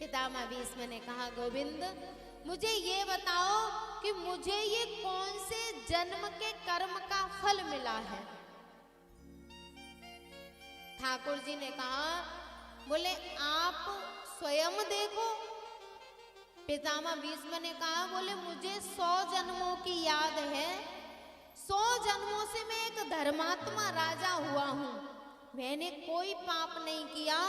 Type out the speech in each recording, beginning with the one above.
पितामह भीष्म ने कहा, गोविंद मुझे ये बताओ कि मुझे ये कौन से जन्म के कर्म का फल मिला है। ठाकुर जी ने कहा, बोले आप स्वयं देखो। पितामह भीष्म ने कहा, बोले मुझे 100 जन्मों की याद है। 100 जन्मों से मैं एक धर्मात्मा राजा हुआ हूं, मैंने कोई पाप नहीं किया,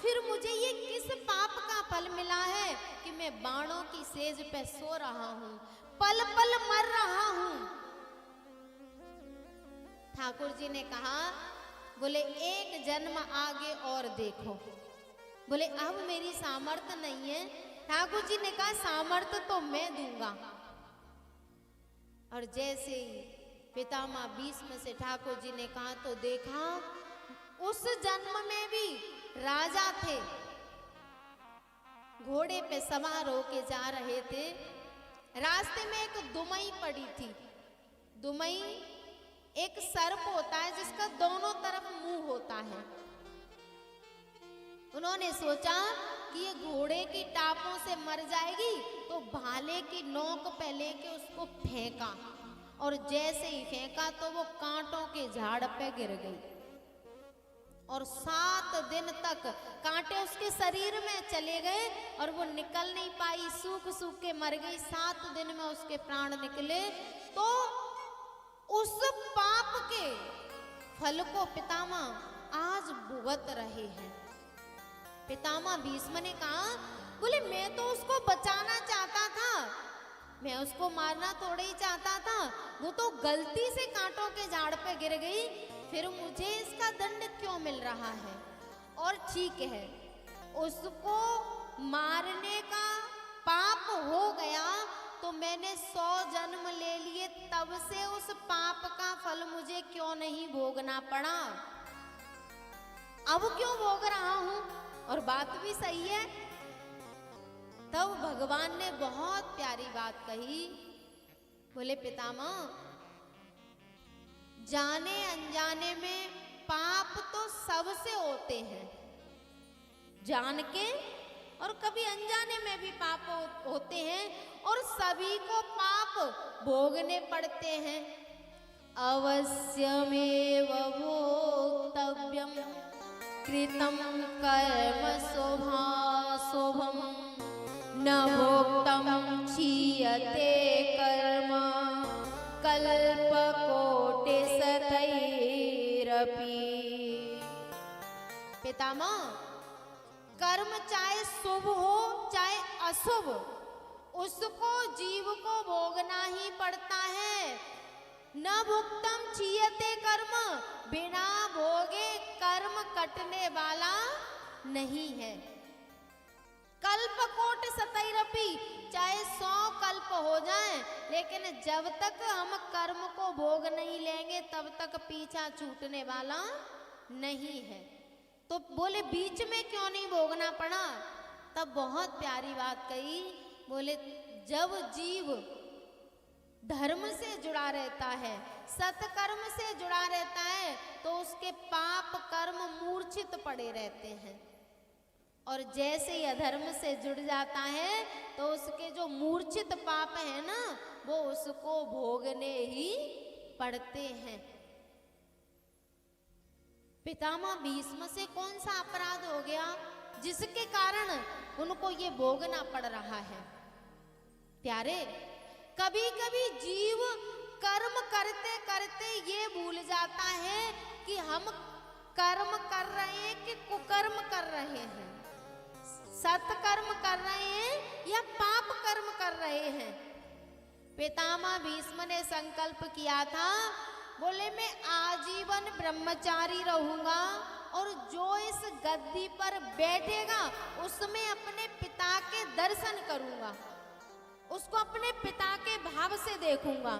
फिर मुझे ये किस पाप का फल मिला है कि मैं बाणों की सेज पे सो रहा हूं, पल पल मर रहा हूं। ठाकुर जी ने कहा, बोले एक जन्म आगे और देखो। बोले अब मेरी सामर्थ्य नहीं है। ठाकुर जी ने कहा, सामर्थ्य तो मैं दूंगा। और जैसे ही पितामह भीष्म से ठाकुर जी ने कहा तो देखा उस जन्म में भी राजा थे, घोड़े पे सवार होके जा रहे थे। रास्ते में एक दुमई पड़ी थी। दुमई एक सर्प होता है जिसका दोनों तरफ मुंह होता है। उन्होंने सोचा कि ये घोड़े की टापों से मर जाएगी, तो भाले की नोक पे लेके उसको फेंका, और जैसे ही फेंका तो वो कांटों के झाड़ पे गिर गई, और 7 दिन तक कांटे उसके शरीर में चले गए और वो निकल नहीं पाई, सूख सूख के मर गई। 7 दिन में उसके प्राण निकले। तो उस पाप के फल को पितामह आज भुगत रहे हैं। पितामह भीष्म ने कहा, बोले मैं तो उसको बचाना चाहता था, मैं उसको मारना थोड़ा ही चाहता था, वो तो गलती से कांटों के झाड़ पे गिर गई, फिर मुझे इसका दंड क्यों मिल रहा है। और ठीक है, उसको मारने का पाप हो गया तो मैंने 100 जन्म ले लिए, तब से उस पाप का फल मुझे क्यों नहीं भोगना पड़ा, अब क्यों भोग रहा हूं। और बात भी सही है। तब भगवान ने बहुत प्यारी बात कही। बोले पितामह, जाने अनजाने में पाप तो सबसे होते हैं, जान के और कभी अनजाने में भी पाप होते हैं, और सभी को पाप भोगने पड़ते हैं। अवश्यमेव भोक्तव्यम कृतं कर्म शुभम न भोक्तम क्षीयते कर्म कल्पकोटि शतैरपि। पितामह, कर्म चाहे शुभ हो चाहे अशुभ, उसको जीव को भोगना ही पड़ता है। न भुक्तम क्षीयते कर्म, बिना भोगे कर्म कटने वाला नहीं है। कल्पकोटि शतैरपि, चाहे 100 कल्प हो जाएं, लेकिन जब तक हम कर्म को भोग नहीं लेंगे तब तक पीछा छूटने वाला नहीं है। तो बोले बीच में क्यों नहीं भोगना पड़ा। तब बहुत प्यारी बात कही। बोले जब जीव धर्म से जुड़ा रहता है, सत्कर्म से जुड़ा रहता है, तो उसके पाप कर्म मूर्छित पड़े रहते हैं, और जैसे ही अधर्म से जुड़ जाता है तो उसके जो मूर्छित पाप है ना, वो उसको भोगने ही पड़ते हैं। पितामह भीष्म से कौन सा अपराध हो गया जिसके कारण उनको ये भोगना पड़ रहा है। प्यारे, कभी कभी जीव कर्म करते करते ये भूल जाता है कि हम कर्म कर रहे हैं कि कुकर्म कर रहे हैं, सत्कर्म कर रहे हैं या पाप कर्म कर रहे हैं। पितामह भीष्म ने संकल्प किया था, बोले मैं आजीवन ब्रह्मचारी रहूंगा, और जो इस गद्दी पर बैठेगा उसमें अपने पिता के दर्शन करूंगा, उसको अपने पिता के भाव से देखूंगा।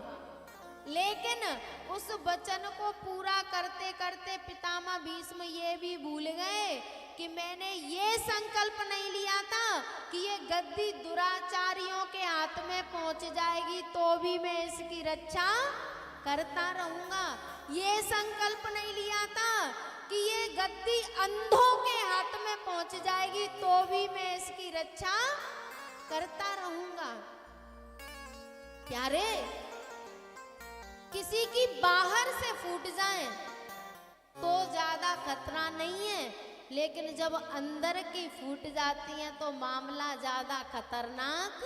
लेकिन उस वचन को पूरा करते करते पितामह भीष्म ये भी भूल गए कि मैंने ये संकल्प नहीं लिया था कि ये गद्दी दुराचारियों के हाथ में पहुंच जाएगी तो भी मैं इसकी रक्षा करता रहूंगा। ये संकल्प नहीं लिया था कि ये गद्दी अंधों के हाथ में पहुंच जाएगी तो भी मैं इसकी रक्षा करता रहूंगा। प्यारे, किसी की बाहर से फूट जाए तो ज्यादा खतरा नहीं है, लेकिन जब अंदर की फूट जाती है तो मामला ज्यादा खतरनाक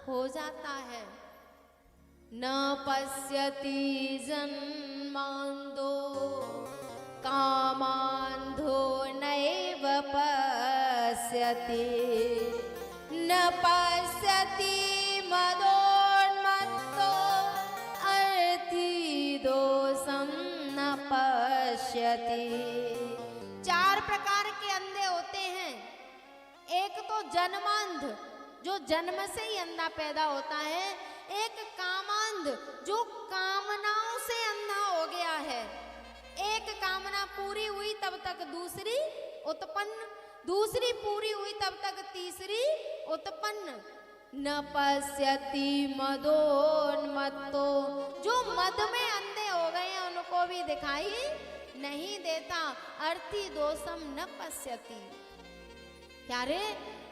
हो जाता है। न पश्यति जन्मांधो कामांधो नैव पश्यति, न पश्यति मदोन्मत्तो अर्थी दोषं न पश्यति। चार प्रकार के अंधे होते हैं। एक तो जन्मांध, जो जन्म से ही अंधा पैदा होता है। एक कामांध, जो कामनाओं से अंधा हो गया है। एक कामना पूरी हुई तब तक दूसरी उत्पन्न, दूसरी पूरी हुई तब तक तीसरी उत्पन्न। न पश्यति मदोन्मत्तो, जो मद में अंधे हो गए हैं उनको भी दिखाई नहीं देता। अर्थी दोषम न पश्यति। प्यारे,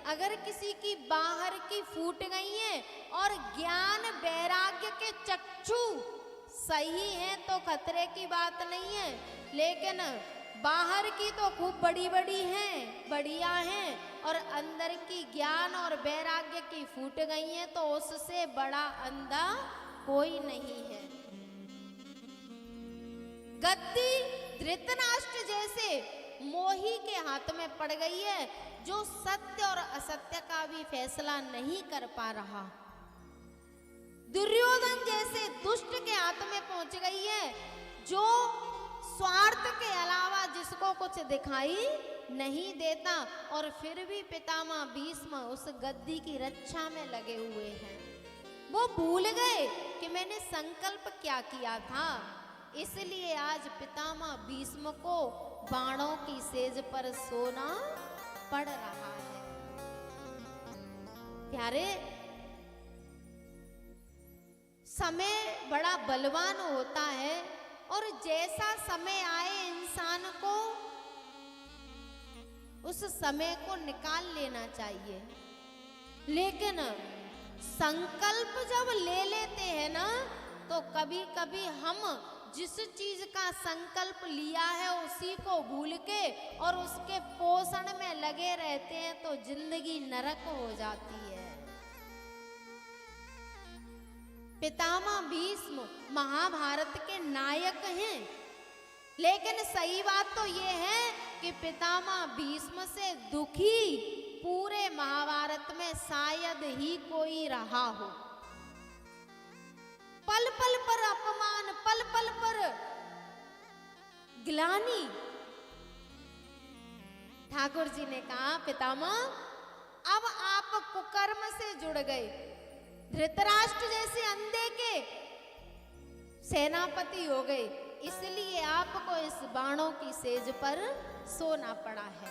अगर किसी की बाहर की फूट गई है और ज्ञान वैराग्य के चक्षु सही हैं तो खतरे की बात नहीं है, लेकिन बाहर की तो खूब बड़ी बड़ी हैं, बढ़िया हैं, और अंदर की ज्ञान और वैराग्य की फूट गई हैं तो उससे बड़ा अंधा कोई नहीं है। गद्दी धृतराष्ट्र जैसे मोही के हाथ में पड़ गई है, जो सत्य और असत्य का भी फैसला नहीं कर पा रहा। दुर्योधन जैसे दुष्ट के हाथ में पहुंच गई है, जो स्वार्थ के अलावा जिसको कुछ दिखाई नहीं देता, और फिर भी पितामह भीष्म उस गद्दी की रक्षा में लगे हुए हैं। वो भूल गए कि मैंने संकल्प क्या किया था, इसलिए आज पितामह भीष्म को बाणों की सेज पर सोना पड़ रहा है। प्यारे, समय बड़ा बलवान होता है, और जैसा समय आए इंसान को उस समय को निकाल लेना चाहिए। लेकिन संकल्प जब ले लेते हैं ना, तो कभी कभी हम जिस चीज का संकल्प लिया है उसी को भूल के और उसके पोषण में लगे रहते हैं तो जिंदगी नरक हो जाती है। पितामह भीष्म महाभारत के नायक हैं, लेकिन सही बात तो ये है कि पितामह भीष्म से दुखी पूरे महाभारत में शायद ही कोई रहा हो। पल पल पर अपमान, पल पल पर ग्लानि। ठाकुर जी ने कहा, पितामह अब आप कुकर्म से जुड़ गए, धृतराष्ट्र जैसे अंधे के सेनापति हो गए, इसलिए आपको इस बाणों की सेज पर सोना पड़ा है।